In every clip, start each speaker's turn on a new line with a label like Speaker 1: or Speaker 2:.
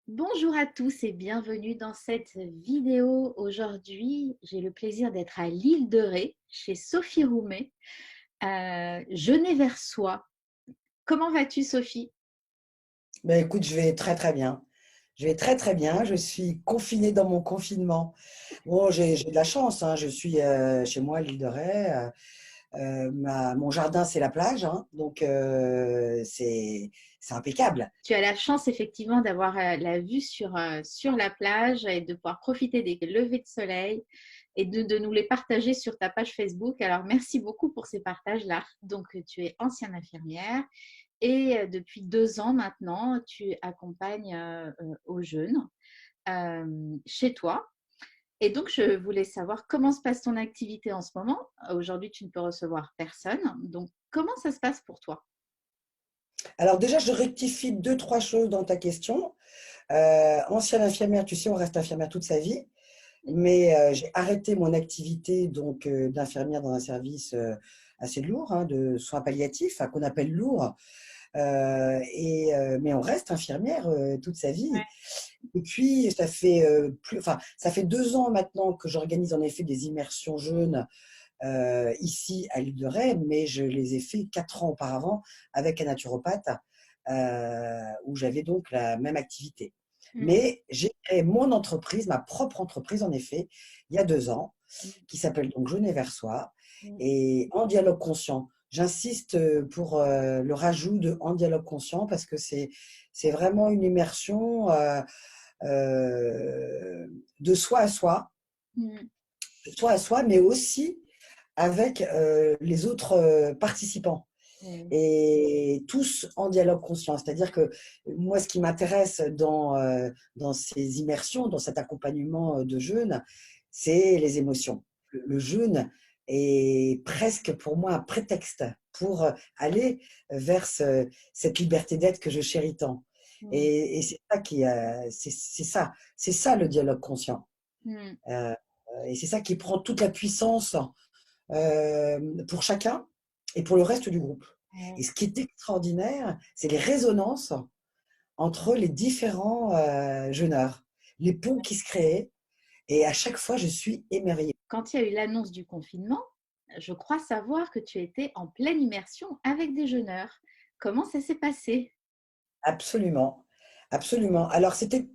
Speaker 1: Bonjour à tous et bienvenue dans cette vidéo. Aujourd'hui, j'ai le plaisir d'être à l'île de Ré, chez Sophie Roumet, Genet-Versoix. Comment vas-tu, Sophie?
Speaker 2: Ben écoute, je vais très très bien. Je vais très très bien. Je suis confinée dans mon confinement. Bon, j'ai de la chance, hein. Je suis chez moi à l'île de Ré. Mon jardin, c'est la plage, hein. Donc c'est impeccable.
Speaker 1: Tu as la chance effectivement d'avoir la vue sur la plage et de pouvoir profiter des levées de soleil et de nous les partager sur ta page Facebook. Alors, merci beaucoup pour ces partages-là. Donc, tu es ancienne infirmière et depuis 2 ans maintenant, tu accompagnes aux jeunes chez toi. Et donc, je voulais savoir comment se passe ton activité en ce moment. Aujourd'hui, tu ne peux recevoir personne. Donc, comment ça se passe pour toi?
Speaker 2: Alors déjà, je rectifie deux, trois choses dans ta question. Ancienne infirmière, tu sais, on reste infirmière toute sa vie. Mais j'ai arrêté mon activité donc d'infirmière dans un service assez lourd, hein, de soins palliatifs, hein, qu'on appelle lourd. Mais on reste infirmière toute sa vie.
Speaker 1: Ouais.
Speaker 2: Et puis, ça fait 2 ans maintenant que j'organise en effet des immersions jeunes ici à l'île de Ré, mais je les ai fait 4 ans auparavant avec un naturopathe où j'avais donc la même activité.
Speaker 1: Mm,
Speaker 2: Mais j'ai créé mon entreprise, ma propre entreprise en effet, il y a 2 ans,
Speaker 1: mm,
Speaker 2: qui s'appelle donc Jeunet Versoix
Speaker 1: mm.
Speaker 2: et en dialogue conscient. J'insiste pour le rajout de en dialogue conscient parce que c'est vraiment une immersion euh, de
Speaker 1: Mm.
Speaker 2: soi à soi, mais aussi avec les autres participants
Speaker 1: Mm.
Speaker 2: et tous en dialogue conscient. C'est-à-dire que moi, ce qui m'intéresse dans ces immersions, dans cet accompagnement de jeunes, c'est les émotions. Le jeûne est presque pour moi un prétexte pour aller vers cette liberté d'être que je chéris tant.
Speaker 1: Mm.
Speaker 2: Et c'est ça c'est ça le dialogue conscient.
Speaker 1: Mm.
Speaker 2: Euh, et c'est ça qui prend toute la puissance pour chacun et pour le reste du groupe. Et
Speaker 1: Ouais.
Speaker 2: ce qui est extraordinaire, c'est les résonances entre les différents jeûneurs, les ponts qui se créent. Et à chaque fois, je suis émerveillée.
Speaker 1: Quand il y a eu l'annonce du confinement, je crois savoir que tu étais en pleine immersion avec des jeûneurs. Comment ça s'est passé?
Speaker 2: Absolument, absolument. Alors, c'était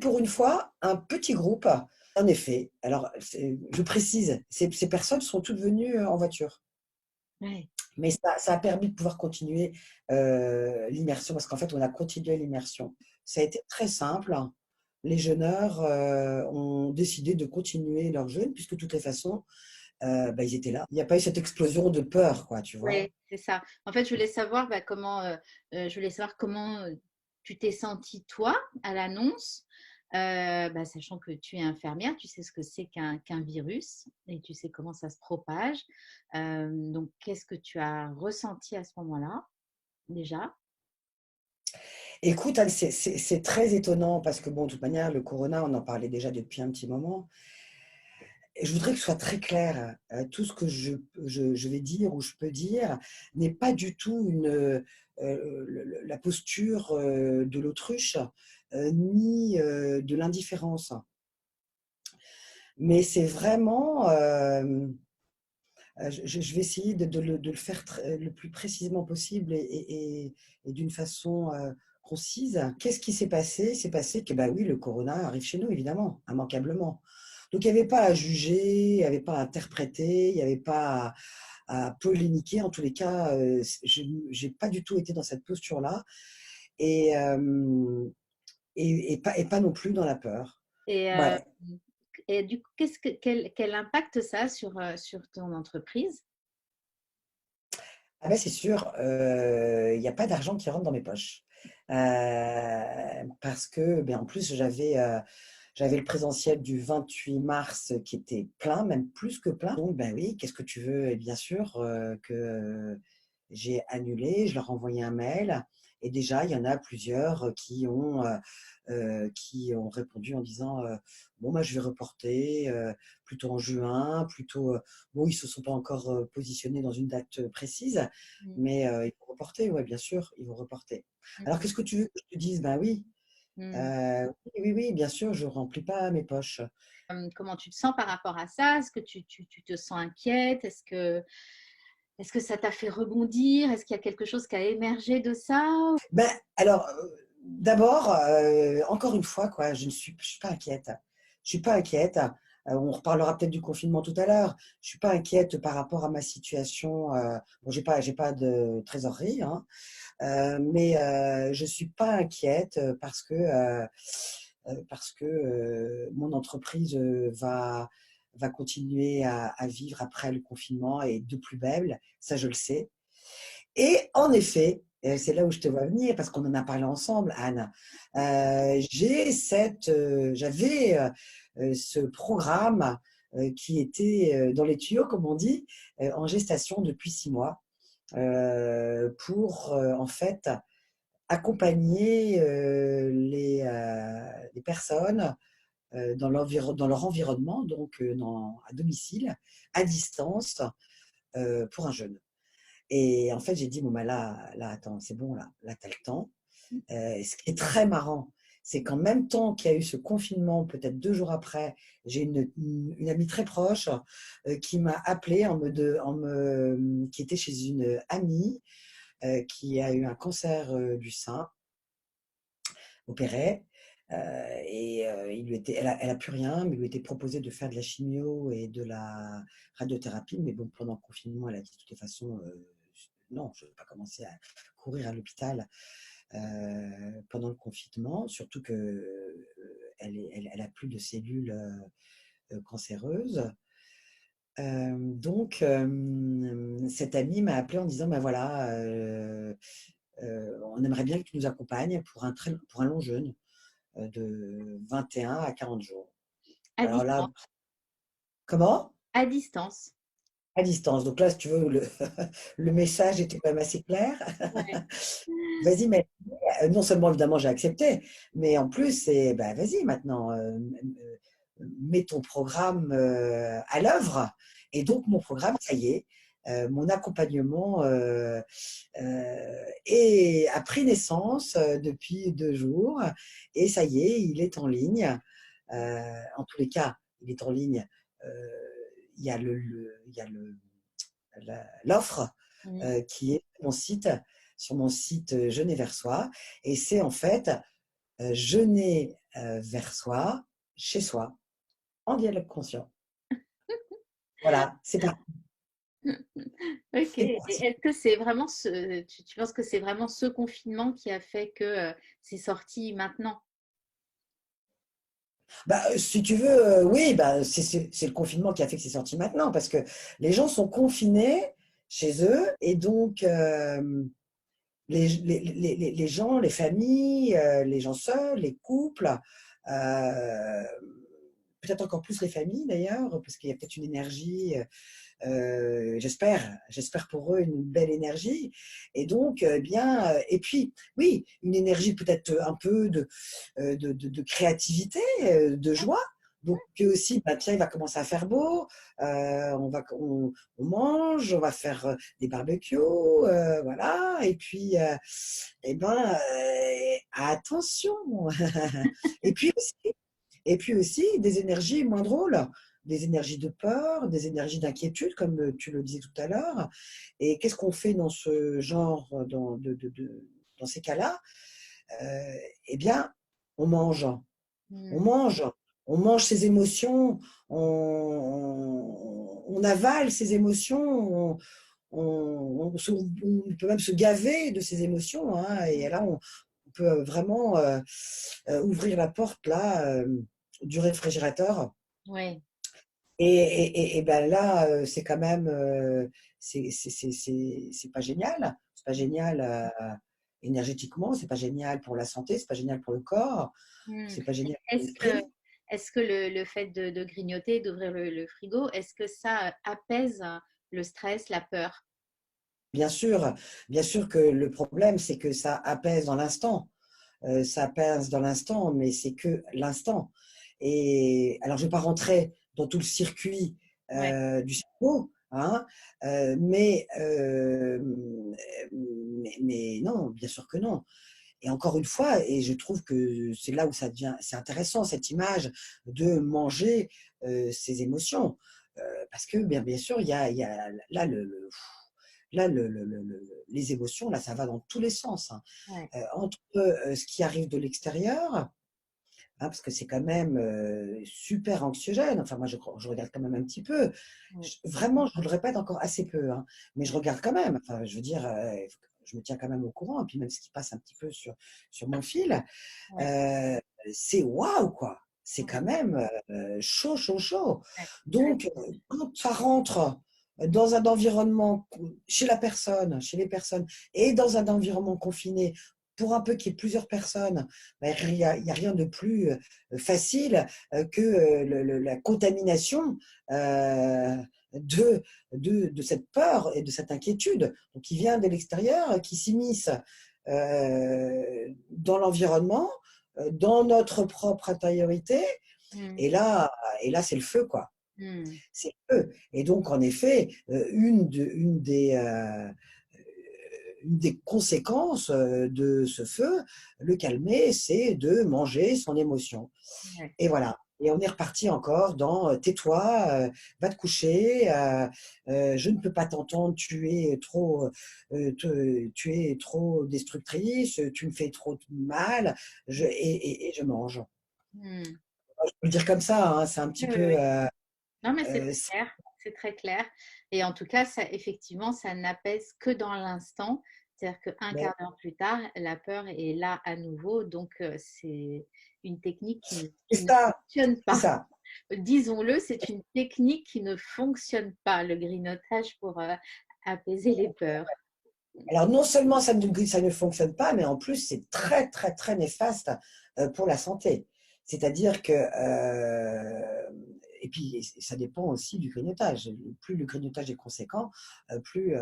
Speaker 2: pour une fois un petit groupe, en effet. Alors, je précise, ces personnes sont toutes venues en voiture.
Speaker 1: Ouais.
Speaker 2: Mais ça a permis de pouvoir continuer l'immersion, parce qu'en fait, on a continué l'immersion. Ça a été très simple. Les jeûneurs ont décidé de continuer leur jeûne, puisque de toutes les façons, bah, ils étaient là. Il n'y a pas eu cette explosion de peur, quoi, tu vois.
Speaker 1: Oui, c'est ça. En fait, je voulais savoir je voulais savoir comment tu t'es sentie toi à l'annonce, sachant que tu es infirmière, tu sais ce que c'est qu'un virus et tu sais comment ça se propage. Donc, qu'est-ce que tu as ressenti à ce moment-là déjà?
Speaker 2: Écoute, Anne, c'est très étonnant, parce que, bon, de toute manière, le corona, on en parlait déjà depuis un petit moment. Et je voudrais que ce soit très clair. Tout ce que je vais dire ou je peux dire n'est pas du tout la posture de l'autruche, ni de l'indifférence. Mais c'est vraiment, je vais essayer de le faire le plus précisément possible et d'une façon concise. Qu'est-ce qui s'est passé? C'est passé que, bah oui, le corona arrive chez nous, évidemment, immanquablement. Donc, il n'y avait pas à juger, il n'y avait pas à interpréter, il n'y avait pas à polémiquer. En tous les cas, je n'ai pas du tout été dans cette posture-là et, et pas non plus dans la peur.
Speaker 1: Et,
Speaker 2: Ouais.
Speaker 1: du coup, quel impact ça a sur ton entreprise?
Speaker 2: Ah ben c'est sûr, il y a pas d'argent qui rentre dans mes poches. Parce que, ben, en plus, j'avais le présentiel du 28 mars qui était plein, même plus que plein. Donc, ben oui, qu'est-ce que tu veux? Et bien sûr que j'ai annulé, je leur ai envoyé un mail. Et déjà, il y en a plusieurs qui ont répondu en disant bon, moi, je vais reporter plutôt en juin, plutôt. Bon, ils ne se sont pas encore positionnés dans une date précise,
Speaker 1: Mm,
Speaker 2: mais ils vont reporter, ouais, bien sûr, ils vont reporter. Alors,
Speaker 1: mm,
Speaker 2: qu'est-ce que tu veux que je te dise? Ben oui,
Speaker 1: Hmm.
Speaker 2: Oui, oui, oui, bien sûr, je ne remplis pas mes poches.
Speaker 1: Comment tu te sens par rapport à ça? Est-ce que tu te sens inquiète? Est-ce que ça t'a fait rebondir? Est-ce qu'il y a quelque chose qui a émergé de ça?
Speaker 2: Ben, alors, d'abord, encore une fois, quoi, je suis pas inquiète. Je suis pas inquiète. On reparlera peut-être du confinement tout à l'heure. Je suis pas inquiète par rapport à ma situation. Bon, j'ai pas de trésorerie, hein, mais je suis pas inquiète parce que mon entreprise va continuer à vivre après le confinement et de plus belle. Ça, je le sais. Et en effet, c'est là où je te vois venir, parce qu'on en a parlé ensemble, Anne. J'avais ce programme qui était dans les tuyaux, comme on dit, en gestation depuis 6 mois, pour en fait accompagner les personnes dans leur environnement, donc à domicile, à distance, pour un jeûne. Et en fait, j'ai dit, bon, bah là, attends, c'est bon, là, tu as le temps. Ce qui est très marrant, c'est qu'en même temps qu'il y a eu ce confinement, peut-être 2 jours après, j'ai une amie très proche qui m'a appelée qui était chez une amie qui a eu un cancer du sein, opéré. Elle a plus rien, mais il lui était proposé de faire de la chimio et de la radiothérapie. Mais bon, pendant le confinement, elle a dit de toutes les façons, non, je ne vais pas commencer à courir à l'hôpital pendant le confinement, surtout qu'elle a plus de cellules cancéreuses. Donc, cette amie m'a appelé en disant, ben voilà, on aimerait bien que tu nous accompagnes pour un long jeûne de 21 à 40 jours.
Speaker 1: À
Speaker 2: Alors là,
Speaker 1: distance.
Speaker 2: comment?
Speaker 1: À distance.
Speaker 2: À distance. Donc là, si tu veux, le message était quand même assez clair.
Speaker 1: Ouais.
Speaker 2: Vas-y, mais non seulement évidemment j'ai accepté, mais en plus, c'est ben, vas-y maintenant, mets ton programme à l'œuvre. Et donc, mon programme, ça y est, mon accompagnement a pris naissance depuis 2 jours. Et ça y est, il est en ligne. En tous les cas, il est en ligne. Euh, il y a l'offre
Speaker 1: Mm.
Speaker 2: qui est sur mon site Jeûner vers soi. Et c'est en fait jeûner vers soi, chez soi, en dialogue conscient. Voilà, c'est parti.
Speaker 1: Ok.
Speaker 2: C'est
Speaker 1: Et
Speaker 2: parti.
Speaker 1: est-ce que c'est vraiment tu penses que c'est vraiment ce confinement qui a fait que c'est sorti maintenant?
Speaker 2: Bah, si tu veux, oui, bah, c'est le confinement qui a fait que c'est sorti maintenant, parce que les gens sont confinés chez eux, et donc les gens, les familles, les gens seuls, les couples, euh, peut-être encore plus les familles d'ailleurs, parce qu'il y a peut-être une énergie, j'espère pour eux une belle énergie. Et donc, bien, et puis, oui, une énergie peut-être un peu de créativité, de joie. Donc aussi, bah, tiens, il va commencer à faire beau, on mange, on va faire des barbecues, voilà. Et puis, eh ben, attention. Et puis aussi, des énergies moins drôles, des énergies de peur, des énergies d'inquiétude, comme tu le disais tout à l'heure. Et qu'est-ce qu'on fait dans ce genre, dans ces cas-là? Euh, eh bien, on mange. On
Speaker 1: Mm.
Speaker 2: mange. On mange ses émotions, on avale ses émotions, on peut même se gaver de ses émotions, hein. Et là, on peut vraiment ouvrir la porte là, du réfrigérateur.
Speaker 1: Ouais.
Speaker 2: Et ben là, c'est quand même, c'est pas génial. C'est pas génial énergétiquement, c'est pas génial pour la santé, c'est pas génial pour le corps,
Speaker 1: Mm.
Speaker 2: c'est pas génial pour
Speaker 1: Est-ce que,
Speaker 2: l'esprit.
Speaker 1: est-ce que le fait de grignoter, d'ouvrir le frigo, est-ce que ça apaise le stress, la peur?
Speaker 2: Bien sûr, bien sûr que le problème, c'est que ça apaise dans l'instant. Ça apaise dans l'instant, mais c'est que l'instant. Et alors, je ne vais pas rentrer dans tout le circuit
Speaker 1: Ouais.
Speaker 2: du cerveau, hein, mais non, bien sûr que non. Et encore une fois, et je trouve que c'est là où ça devient, c'est intéressant cette image de manger ses émotions. Parce que bien sûr, il y a là les émotions, là, ça va dans tous les sens, hein.
Speaker 1: Ouais.
Speaker 2: Entre ce qui arrive de l'extérieur, parce que c'est quand même super anxiogène. Enfin, moi, je regarde quand même un petit peu.
Speaker 1: Ouais.
Speaker 2: Vraiment, je le répète encore assez peu, hein, mais je
Speaker 1: Ouais.
Speaker 2: regarde quand même. Enfin, je veux dire, je me tiens quand même au courant. Et puis même ce qui passe un petit peu sur mon fil,
Speaker 1: Ouais.
Speaker 2: euh, c'est waouh, quoi. C'est quand
Speaker 1: Ouais.
Speaker 2: même chaud, chaud, chaud.
Speaker 1: Ouais. Très
Speaker 2: Donc, quand ça rentre dans un environnement, chez les personnes, et dans un environnement confiné, pour un peu qu'il y ait plusieurs personnes, ben, il y a rien de plus facile que la contamination euh, de, de cette peur et de cette inquiétude, donc, qui vient de l'extérieur, qui s'immisce dans l'environnement, dans notre propre intériorité,
Speaker 1: Mm.
Speaker 2: et là, et là c'est le feu, quoi.
Speaker 1: Mm.
Speaker 2: C'est le feu. Et donc, en effet, une des conséquences de ce feu, le calmer, c'est de manger son émotion.
Speaker 1: Ouais.
Speaker 2: Et voilà. Et on est reparti encore dans tais-toi, va te coucher, je ne peux pas t'entendre, tu es trop destructrice, tu me fais trop de mal, et je mange.
Speaker 1: Mm.
Speaker 2: Je peux le dire comme ça, hein, c'est un
Speaker 1: Oui,
Speaker 2: petit
Speaker 1: oui,
Speaker 2: peu.
Speaker 1: oui. Non, mais c'est très
Speaker 2: C'est-
Speaker 1: clair. C'est très clair. Et en tout cas, ça, effectivement, ça n'apaise que dans l'instant. C'est-à-dire qu'un
Speaker 2: mais
Speaker 1: quart d'heure plus tard, la peur est là à nouveau. Donc, c'est une technique
Speaker 2: c'est
Speaker 1: qui ne
Speaker 2: ça,
Speaker 1: fonctionne
Speaker 2: c'est
Speaker 1: pas.
Speaker 2: ça.
Speaker 1: Disons-le, c'est une technique qui ne fonctionne pas, le grignotage pour apaiser les peurs.
Speaker 2: Alors, non seulement ça ne fonctionne pas, mais en plus, c'est très, très, très néfaste pour la santé. C'est-à-dire que, et puis, ça dépend aussi du grignotage. Plus le grignotage est conséquent, plus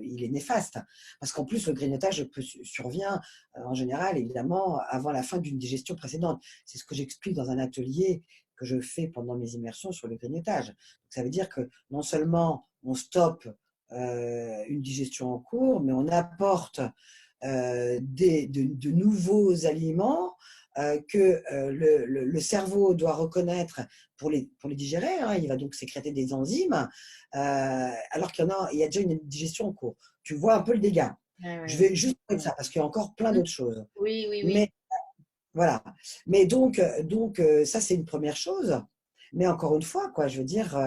Speaker 2: il est néfaste. Parce qu'en plus, le grignotage survient en général, évidemment, avant la fin d'une digestion précédente. C'est ce que j'explique dans un atelier que je fais pendant mes immersions sur le grignotage. Donc, ça veut dire que non seulement on stoppe une digestion en cours, mais on apporte de nouveaux aliments que le cerveau doit reconnaître pour les digérer, hein. Il va donc sécréter des enzymes, alors il y a déjà une digestion en cours. Tu vois un peu le dégât.
Speaker 1: Ouais, ouais,
Speaker 2: Je
Speaker 1: ouais.
Speaker 2: vais juste parler de ça, parce qu'il y a encore plein
Speaker 1: Mm.
Speaker 2: d'autres choses.
Speaker 1: Oui, oui, oui.
Speaker 2: Mais voilà. Mais ça, c'est une première chose. Mais encore une fois, quoi, je veux dire,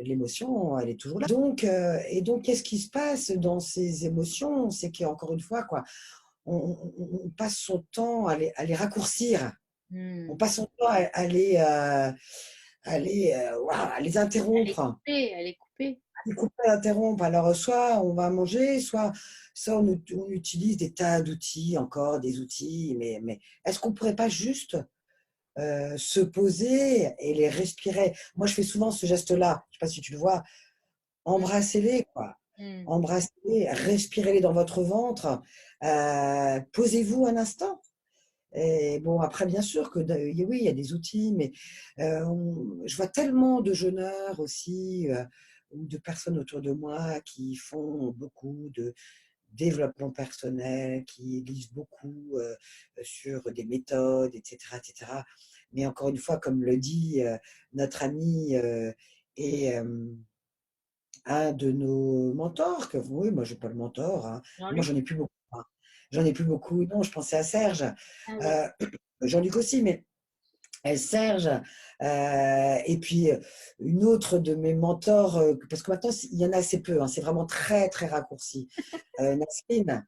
Speaker 2: l'émotion, elle est toujours là. Et donc, qu'est-ce qui se passe dans ces émotions? C'est qu'encore une fois, quoi, on passe son temps à les raccourcir. On
Speaker 1: Mm.
Speaker 2: passe son temps à les
Speaker 1: Elle est
Speaker 2: interrompre,
Speaker 1: coupée, elle est coupée.
Speaker 2: à les couper, à interrompre. Alors, soit on va manger, soit on utilise des tas d'outils, encore des outils, mais est-ce qu'on ne pourrait pas juste se poser et les respirer? Moi, je fais souvent ce geste-là. Je ne sais pas si tu le vois.
Speaker 1: Mm.
Speaker 2: Embrassez-les, quoi.
Speaker 1: Mm.
Speaker 2: Embrassez-les, respirez-les dans votre ventre. Posez-vous un instant. Et bon, après, bien sûr que oui, il y a des outils, mais je vois tellement de jeûneurs aussi, ou de personnes autour de moi qui font beaucoup de développement personnel, qui lisent beaucoup sur des méthodes, etc., etc. Mais encore une fois, comme le dit notre ami et un de nos mentors, oui, moi, je n'ai pas le mentor, hein. Moi,
Speaker 1: Jean-Luc?
Speaker 2: j'en ai plus beaucoup, hein. J'en ai plus beaucoup. Non, je pensais à Serge,
Speaker 1: Ah oui.
Speaker 2: euh, Jean-Luc aussi, mais Serge, et puis une autre de mes mentors, parce que maintenant, il y en a assez peu, hein, c'est vraiment très, très raccourci. Nasrine,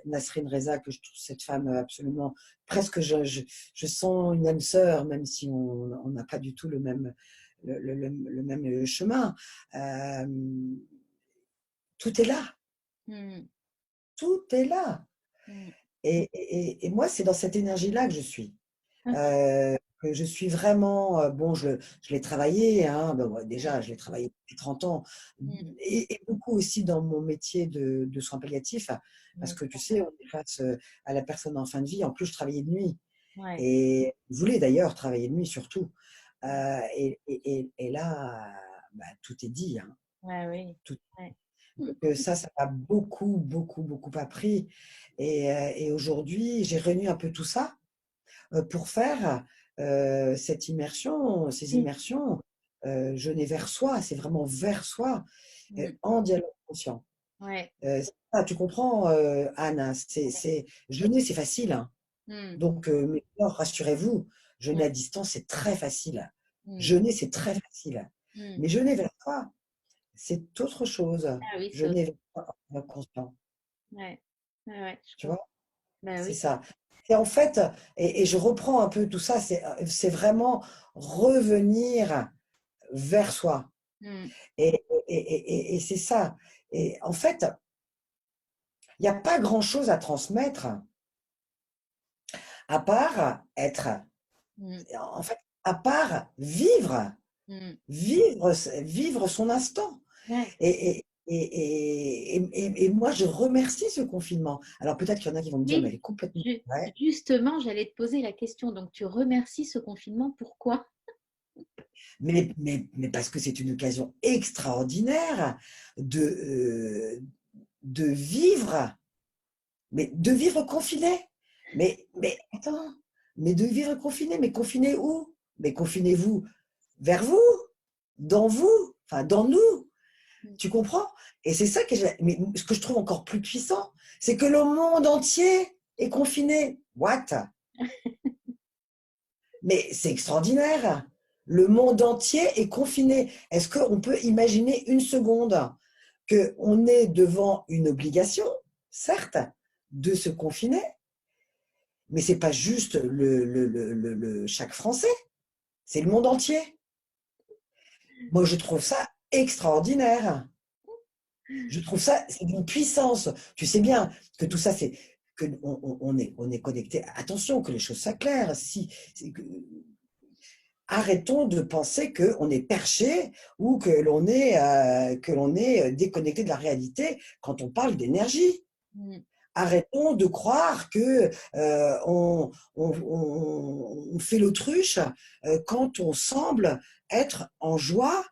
Speaker 2: Nasrine Reza, que je trouve cette femme absolument, presque, je sens une âme sœur, même si on n'a pas du tout le même chemin. Euh, Tout est là,
Speaker 1: Mm.
Speaker 2: tout est là.
Speaker 1: Mm.
Speaker 2: Et moi, c'est dans cette énergie-là que je suis.
Speaker 1: Ok.
Speaker 2: Que je suis vraiment, bon, je l'ai travaillé, hein, ben, ouais,
Speaker 1: Mm.
Speaker 2: déjà, je l'ai travaillé depuis 30 ans,
Speaker 1: Mm.
Speaker 2: et beaucoup aussi dans mon métier de soins palliatifs, parce
Speaker 1: Bien
Speaker 2: que tu
Speaker 1: sûr.
Speaker 2: sais, on est face à la personne en fin de vie. En plus, je travaillais de nuit,
Speaker 1: Ouais.
Speaker 2: et je voulais d'ailleurs travailler de nuit surtout.
Speaker 1: Mm.
Speaker 2: Et là, bah, tout est dit, hein,
Speaker 1: Ouais, oui.
Speaker 2: tout.
Speaker 1: Ouais.
Speaker 2: Ça m'a beaucoup, beaucoup, beaucoup appris. Et aujourd'hui, j'ai réuni un peu tout ça pour faire ces
Speaker 1: Oui.
Speaker 2: immersions jeûner vers soi. C'est vraiment vers soi,
Speaker 1: Mm.
Speaker 2: en dialogue conscient.
Speaker 1: Ouais.
Speaker 2: Tu comprends, Anne, hein, jeûner, c'est facile, hein.
Speaker 1: Mm.
Speaker 2: Donc, mais alors, rassurez-vous,
Speaker 1: Ouais.
Speaker 2: jeûner à distance, c'est très facile.
Speaker 1: Mm.
Speaker 2: Jeûner, c'est très facile.
Speaker 1: Mm.
Speaker 2: Mais jeûner vers soi, c'est autre chose.
Speaker 1: Ah oui, c'est autre.
Speaker 2: Jeûner vers soi, en dialogue conscient.
Speaker 1: Ouais. Ouais, ouais, je
Speaker 2: Tu
Speaker 1: comprends.
Speaker 2: vois?
Speaker 1: Bah
Speaker 2: C'est
Speaker 1: oui.
Speaker 2: ça. Et en fait, et je reprends un peu tout ça, c'est vraiment revenir vers soi.
Speaker 1: Mm.
Speaker 2: Et c'est ça. Et en fait, il n'y a pas grand-chose à transmettre à part être,
Speaker 1: Mm.
Speaker 2: en fait, à part vivre,
Speaker 1: Mm.
Speaker 2: vivre son instant.
Speaker 1: Ouais.
Speaker 2: Et moi, je remercie ce confinement. Alors peut-être qu'il y en a qui vont me dire, mais elle
Speaker 1: Oui,
Speaker 2: est complètement...
Speaker 1: ju-
Speaker 2: Ouais.
Speaker 1: justement, j'allais te poser la question. Donc, tu remercies ce confinement. Pourquoi?
Speaker 2: Mais parce que c'est une occasion extraordinaire de, de vivre, mais de vivre confiné. Mais attends, mais de vivre confiné, mais confiné où? Mais confinez-vous vers vous, enfin dans nous,
Speaker 1: Mm.
Speaker 2: tu comprends? Et c'est ça mais ce que je trouve encore plus puissant, c'est que le monde entier est confiné. What? Mais c'est extraordinaire. Le monde entier est confiné. Est-ce qu'on peut imaginer une seconde qu'on est devant une obligation, certes, de se confiner, mais ce n'est pas juste chaque Français, c'est le monde entier. Moi, je trouve ça extraordinaire. Je trouve ça, c'est d'une puissance. Tu sais bien que tout ça, c'est que on est connecté. Attention, que les choses soient claires. Arrêtons de penser qu'on est perché ou que l'on est déconnecté de la réalité quand on parle d'énergie.
Speaker 1: Mm.
Speaker 2: Arrêtons de croire que on fait l'autruche quand on semble être en joie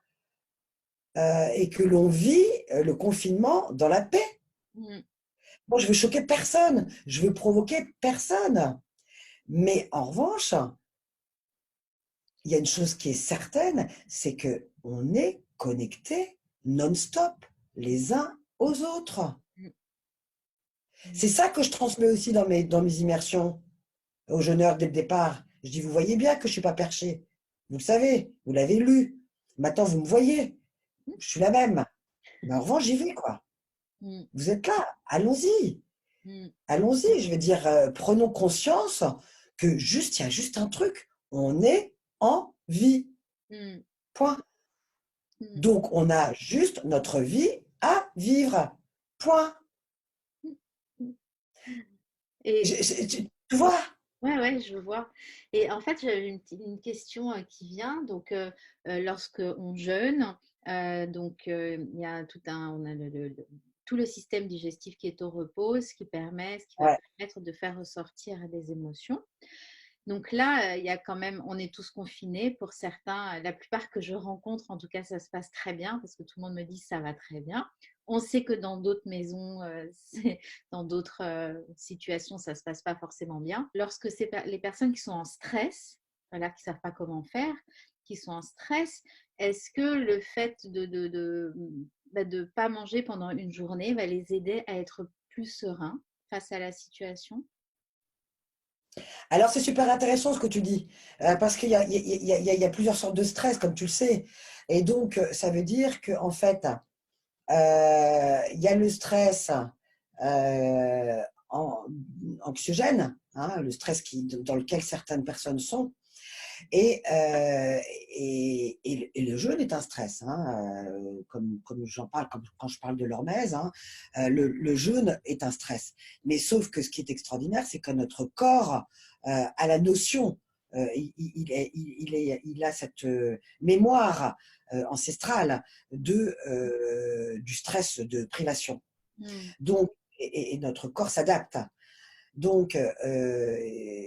Speaker 2: et que l'on vit le confinement dans la paix.
Speaker 1: Mm.
Speaker 2: Moi, je veux choquer personne, je veux provoquer personne. Mais en revanche, il y a une chose qui est certaine, c'est que on est connectés non-stop les uns aux autres.
Speaker 1: Mm. Mm.
Speaker 2: C'est ça que je transmets aussi dans mes immersions aux jeûneurs dès le départ. Je dis, vous voyez bien que je ne suis pas perché. Vous le savez, vous l'avez lu. Maintenant, vous me voyez. Je suis la même. Mais en revanche, j'y vais, quoi.
Speaker 1: Mm.
Speaker 2: Vous êtes là, allons-y.
Speaker 1: Mm.
Speaker 2: Allons-y, je veux dire, prenons conscience que il y a juste un truc. On est en vie.
Speaker 1: Mm.
Speaker 2: Point.
Speaker 1: Mm.
Speaker 2: Donc, on a juste notre vie à vivre. Point.
Speaker 1: Mm. Et
Speaker 2: Tu vois?
Speaker 1: ouais, ouais, je vois. Et en fait, j'avais une question qui vient. Donc, lorsque on jeûne, il y a on a tout le système digestif qui est au repos, ce qui va
Speaker 2: Ouais.
Speaker 1: permettre de faire ressortir des émotions. Donc là, il y a quand même, on est tous confinés. Pour certains, la plupart que je rencontre, en tout cas, ça se passe très bien parce que tout le monde me dit ça va très bien. On sait que dans d'autres maisons, dans d'autres situations, ça ne se passe pas forcément bien. Lorsque c'est les personnes qui sont en stress, voilà, qui ne savent pas comment faire, qui sont en stress, est-ce que le fait de pas manger pendant une journée va les aider à être plus sereins face à la situation?
Speaker 2: Alors, c'est super intéressant ce que tu dis, parce qu'il y a plusieurs sortes de stress, comme tu le sais. Et donc, ça veut dire qu'en fait, il y a le stress euh, en- anxiogène, hein, le stress dans lequel certaines personnes sont, et, euh, et le jeûne est un stress, hein, comme j'en parle, comme quand je parle de l'hormèse, hein, le jeûne est un stress. Mais sauf que ce qui est extraordinaire, c'est que notre corps a la notion, il a cette mémoire ancestrale du stress de privation.
Speaker 1: Mm.
Speaker 2: Donc, et notre corps s'adapte. Donc,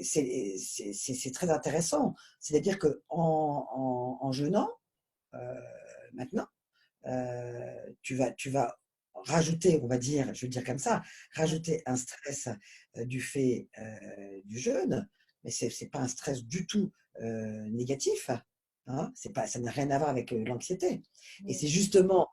Speaker 2: c'est très intéressant. C'est-à-dire qu'en jeûnant, euh, maintenant, tu vas rajouter, on va dire, je veux dire comme ça, rajouter un stress du fait du jeûne, mais ce n'est pas un stress du tout négatif, hein, ça n'a rien à voir avec l'anxiété. Et
Speaker 1: Oui,
Speaker 2: c'est justement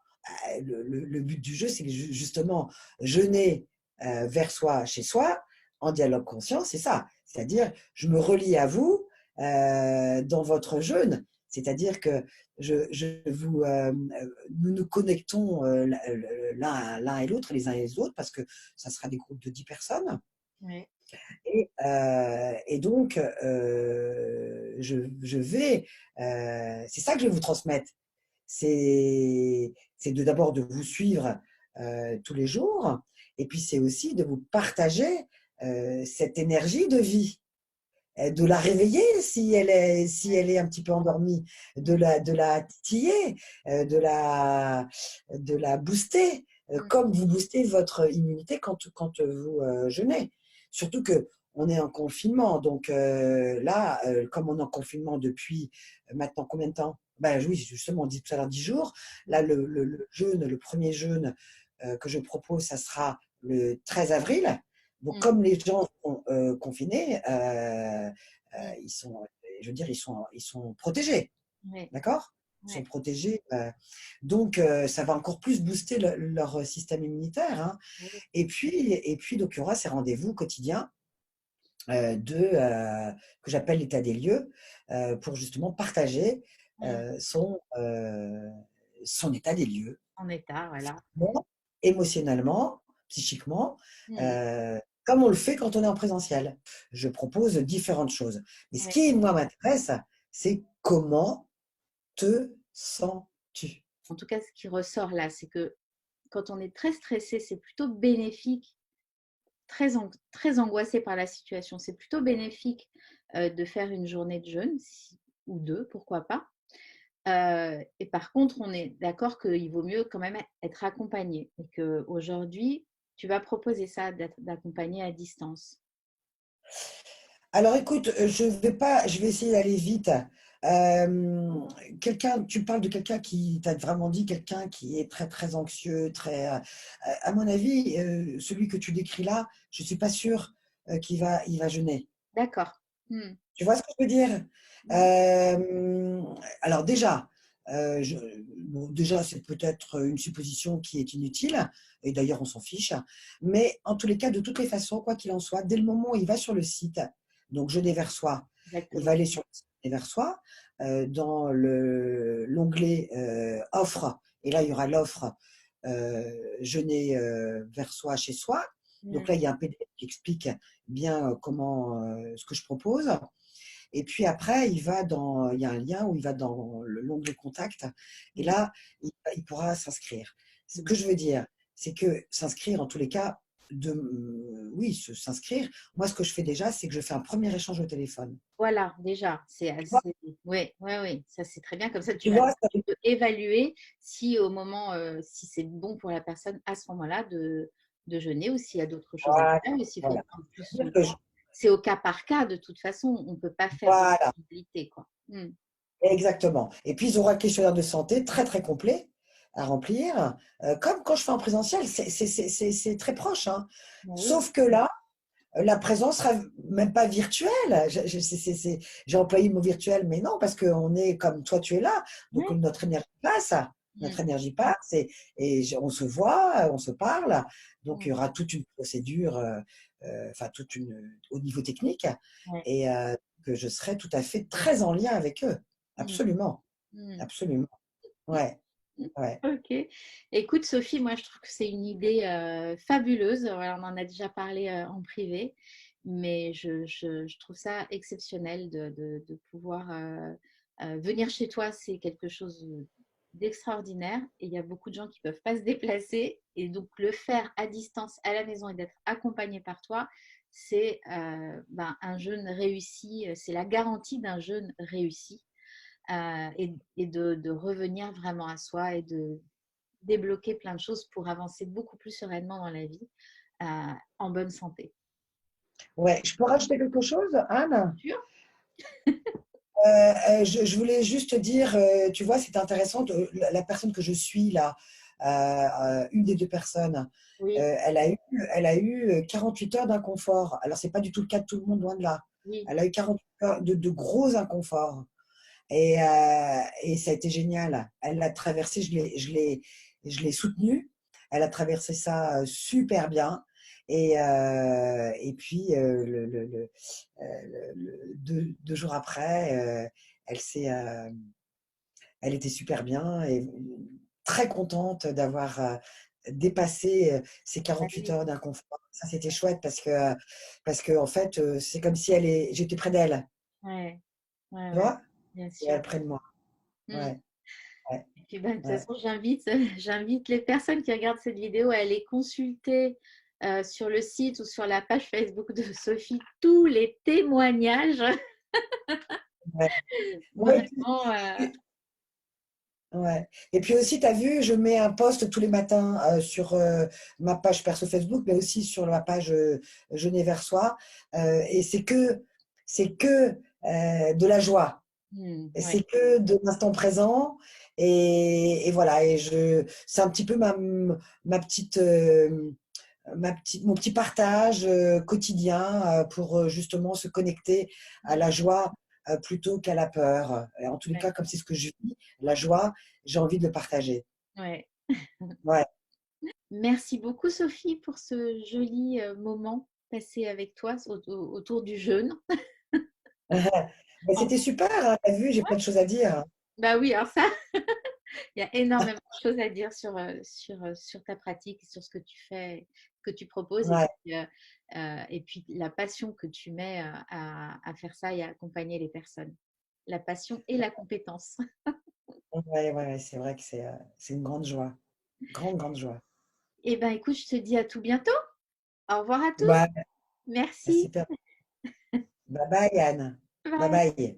Speaker 2: le but du jeu, c'est que justement jeûner vers soi, chez soi, en dialogue conscient, c'est ça. C'est-à-dire, je me relie à vous dans votre jeûne. C'est-à-dire que nous nous connectons l'un et l'autre, les uns et les autres, parce que ça sera des groupes de 10 personnes.
Speaker 1: oui,
Speaker 2: Et donc, je vais, c'est ça que je vais vous transmettre. C'est d'abord de vous suivre tous les jours, et puis c'est aussi de vous partager cette énergie de vie, de la réveiller si elle est un petit peu endormie, de la titiller, de la booster, comme vous boostez votre immunité quand vous jeûnez. Surtout que on est en confinement, donc là, comme on est en confinement depuis maintenant combien de temps? Ben oui, justement, on dit tout à l'heure 10 jours. Là, le jeûne, le premier jeûne que je propose, ça sera le 13 avril. Donc, comme les gens sont confinés, ils sont, je veux dire, ils sont protégés,
Speaker 1: oui,
Speaker 2: d'accord? Ils sont
Speaker 1: oui,
Speaker 2: protégés. Donc, ça va encore plus booster leur système immunitaire, hein.
Speaker 1: oui,
Speaker 2: Et puis, donc, il y aura ces rendez-vous quotidiens que j'appelle l'état des lieux, pour justement partager son, son état des lieux,
Speaker 1: en état, voilà.
Speaker 2: physiquement, émotionnellement, psychiquement,
Speaker 1: Mm.
Speaker 2: euh, comme on le fait quand on est en présentiel. Je propose différentes choses. Mais ce
Speaker 1: Oui.
Speaker 2: qui, moi, m'intéresse, c'est comment te sens-tu?
Speaker 1: En tout cas, ce qui ressort là, c'est que quand on est très stressé, c'est plutôt bénéfique, très angoissé par la situation, c'est plutôt bénéfique de faire une journée de jeûne, ou deux, pourquoi pas. Et par contre, on est d'accord qu'il vaut mieux quand même être accompagné. Et qu'aujourd'hui, tu vas proposer ça, d'accompagner à distance.
Speaker 2: Alors écoute, je vais essayer d'aller vite. Tu parles de quelqu'un qui t'a vraiment dit, quelqu'un qui est très très anxieux, à mon avis, celui que tu décris là, je suis pas sûre il va jeûner.
Speaker 1: D'accord. Hmm.
Speaker 2: Tu vois ce que je veux dire?
Speaker 1: Oui,
Speaker 2: Alors déjà, bon, déjà c'est peut-être une supposition qui est inutile, et d'ailleurs on s'en fiche. Mais en tous les cas, de toutes les façons, quoi qu'il en soit, dès le moment où il va sur le site, donc Jeûner vers soi, il va
Speaker 1: exactement.
Speaker 2: aller sur le site Jeûner vers soi, dans l'onglet offre, et là il y aura l'offre Jeûner vers soi chez soi. Donc
Speaker 1: Hmm.
Speaker 2: là, il y a un PDF qui explique bien comment ce que je propose. Et puis après, il y a un lien où il va dans l'onglet contact, et
Speaker 1: Hmm.
Speaker 2: là, il pourra s'inscrire. Ce que
Speaker 1: Hmm.
Speaker 2: je veux dire, c'est que s'inscrire, en tous les cas, oui, s'inscrire, moi, ce que je fais déjà, c'est que je fais un premier échange au téléphone.
Speaker 1: Voilà, déjà, c'est
Speaker 2: Tu vois,
Speaker 1: assez. Oui, oui, oui, ça c'est très bien. Comme ça,
Speaker 2: tu vois,
Speaker 1: tu peux évaluer si au moment, si c'est bon pour la personne à ce moment-là de jeûner ou s'il y a d'autres choses à
Speaker 2: voilà,
Speaker 1: faire ou s'il faut
Speaker 2: voilà.
Speaker 1: prendre plus.
Speaker 2: C'est-à-dire que
Speaker 1: C'est au cas par cas de toute façon. On ne peut pas faire de
Speaker 2: voilà,
Speaker 1: généralité, quoi. Hmm.
Speaker 2: exactement. Et puis, ils auront un questionnaire de santé très, très complet à remplir. Comme quand je fais en présentiel, c'est très proche, hein.
Speaker 1: Oui,
Speaker 2: Sauf que là, la présence sera même pas virtuelle. J'ai employé le mot virtuel, mais non, parce qu'on est comme toi, tu es là. Donc
Speaker 1: oui.
Speaker 2: notre
Speaker 1: Hmm.
Speaker 2: énergie passe on se voit, on se parle. Donc il
Speaker 1: Hmm.
Speaker 2: y aura toute une procédure, enfin au niveau technique,
Speaker 1: Ouais.
Speaker 2: et que je serai tout à fait très en lien avec eux.
Speaker 1: Hmm.
Speaker 2: Absolument,
Speaker 1: Hmm.
Speaker 2: absolument. Ouais, ouais.
Speaker 1: Ok. Écoute, Sophie, moi je trouve que c'est une idée fabuleuse. Voilà, on en a déjà parlé en privé, mais je trouve ça exceptionnel de pouvoir venir chez toi. C'est quelque chose d'extraordinaire et il y a beaucoup de gens qui ne peuvent pas se déplacer. Et donc le faire à distance à la maison et d'être accompagné par toi, c'est un jeûne réussi. C'est la garantie d'un jeûne réussi. Et de revenir vraiment à soi et de débloquer plein de choses pour avancer beaucoup plus sereinement dans la vie, en bonne santé.
Speaker 2: Ouais, je peux rajouter quelque chose, Anne?
Speaker 1: Sûr.
Speaker 2: Je voulais juste dire, tu vois, c'est intéressant, la personne que je suis là, une des deux personnes,
Speaker 1: Oui,
Speaker 2: elle a eu 48 heures d'inconfort. Alors, c'est pas du tout le cas de tout le monde, loin de là.
Speaker 1: oui.
Speaker 2: Elle a eu 48 heures de gros inconfort. Et ça a été génial. Elle l'a traversé, je l'ai soutenue. Elle a traversé ça super bien. Et puis, deux jours après, elle s'est, elle était super bien et très contente d'avoir dépassé ces
Speaker 1: Ah
Speaker 2: 48
Speaker 1: oui,
Speaker 2: heures d'inconfort. Ça, c'était chouette parce que en fait, c'est comme si j'étais près d'elle,
Speaker 1: ouais, ouais,
Speaker 2: tu
Speaker 1: ouais,
Speaker 2: vois?
Speaker 1: bien
Speaker 2: Et
Speaker 1: sûr.
Speaker 2: elle près de moi.
Speaker 1: Mm.
Speaker 2: Ouais, ouais,
Speaker 1: Et puis, bah, de toute
Speaker 2: ouais.
Speaker 1: façon, j'invite les personnes qui regardent cette vidéo à aller consulter sur le site ou sur la page Facebook de Sophie tous les témoignages.
Speaker 2: Ouais. Ouais,
Speaker 1: Vraiment,
Speaker 2: ouais. Et puis aussi, tu as vu, je mets un post tous les matins sur ma page perso Facebook, mais aussi sur ma page Geneversois. Et c'est que de la joie. Et
Speaker 1: ouais,
Speaker 2: c'est que de l'instant présent. Et voilà. C'est un petit peu ma petite, mon petit partage quotidien pour justement se connecter à la joie plutôt qu'à la peur. Et en tous les
Speaker 1: ouais,
Speaker 2: cas, comme c'est ce que je vis, la joie, j'ai envie de le partager.
Speaker 1: ouais.
Speaker 2: Ouais.
Speaker 1: Merci beaucoup, Sophie, pour ce joli moment passé avec toi autour du jeûne.
Speaker 2: Ben,
Speaker 1: En-
Speaker 2: c'était super, hein, t'as vu, j'ai plein de choses à dire.
Speaker 1: Bah oui, alors ça, il y a énormément de choses à dire sur ta pratique, sur ce que tu fais, que tu proposes,
Speaker 2: Ouais,
Speaker 1: et puis la passion que tu mets à faire ça et à accompagner les personnes. La passion et la compétence.
Speaker 2: ouais, c'est vrai que c'est une grande joie. Grande, grande joie.
Speaker 1: Eh bien, écoute, je te dis à tout bientôt. Au revoir à tous.
Speaker 2: Ouais,
Speaker 1: Merci.
Speaker 2: super. Bye bye, Anne. Bye
Speaker 1: Bye.
Speaker 2: bye.